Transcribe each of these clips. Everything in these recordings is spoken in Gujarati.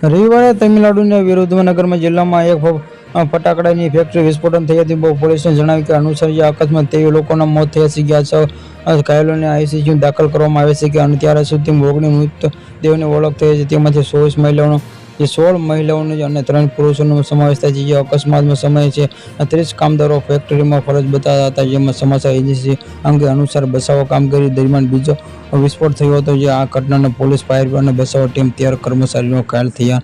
રવિવારે તમિલનાડુના વિરુદ્ધનગરમાં જિલ્લામાં એક ફટાકડાની ફેક્ટરી વિસ્ફોટન થઈ હતી. પોલીસને જણાવ્યું કે અનુસાર આ અકસ્માત 23 લોકોના મોત થયા છે. ગયા 6 ઘાયલોને આઈસીયુ દાખલ કરવામાં આવે છે. અત્યાર સુધી 19 મૃતદેહોની ઓળખ થઈ છે. તેમાંથી 16 મહિલાઓનો અને 3 પુરુષોનો સમાવેશ થાય છે. જે અકસ્માતનો સમય છે 30 કામદારો ફેક્ટરીમાં ફરજ બતાવતા હતા. જેમાં સમાચાર એજન્સી અંગે અનુસાર બચાવ કામગીરી દરમિયાન બીજો વિસ્ફોટ થયો હતો. જે આ ઘટનાને પોલીસ, ફાયર અને બચાવ ટીમ 13 કર્મચારીઓ ઘાયલ થયા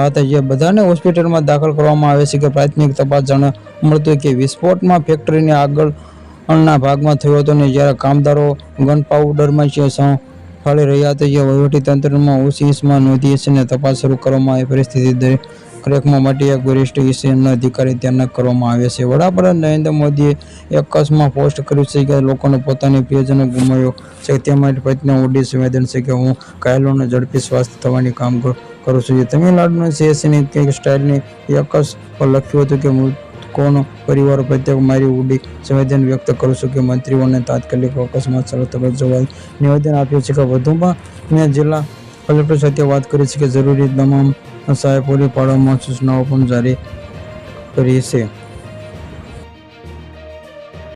હતા. જે બધાને હોસ્પિટલમાં દાખલ કરવામાં આવે છે. પ્રાથમિક તપાસ જાણવા મળતું કે વિસ્ફોટમાં ફેક્ટરીની આગળના ભાગમાં થયો હતો, જ્યારે કામદારો ગનપાઉડરમાં સંભાળી રહ્યા હતા. જે વહીવટીતંત્રમાં ઓફિસમાં નોંધી છે અને તપાસ શરૂ કરવામાં આવી. પરિસ્થિતિ દેખરેખમાં માટે એક વરિષ્ઠ ઈસીએના અધિકારી તૈનાત કરવામાં આવ્યા છે. વડાપ્રધાન નરેન્દ્ર મોદીએ એક કસમાં પોસ્ટ કર્યું છે કે લોકોને પોતાની પ્રિયજનો ગુમાવ્યો છે તે માટે પ્રત્યે ઊંડી સંવેદન છે કે હું ઘાયલોને ઝડપી સ્વાસ્થ્ય થવાની કામ કરું છું. તમિલનાડુના સીએસની એક સ્ટાઇલની એકસ પર લખ્યું હતું કે મૃતકોના પરિવારો પ્રત્યે મારી ઊંડી સંવેદન વ્યક્ત કરું છું. મંત્રીઓને તાત્કાલિક અકસ્માત સ્થળ તરફ જવા નિવેદન આપ્યું છે. વધુમાં મેં જિલ્લા કલેક્ટર સાથે વાત કરી છે કે જરૂરી તમામ સહાય પૂરી પાડવામાં સૂચનાઓ પણ જારી કરી છે.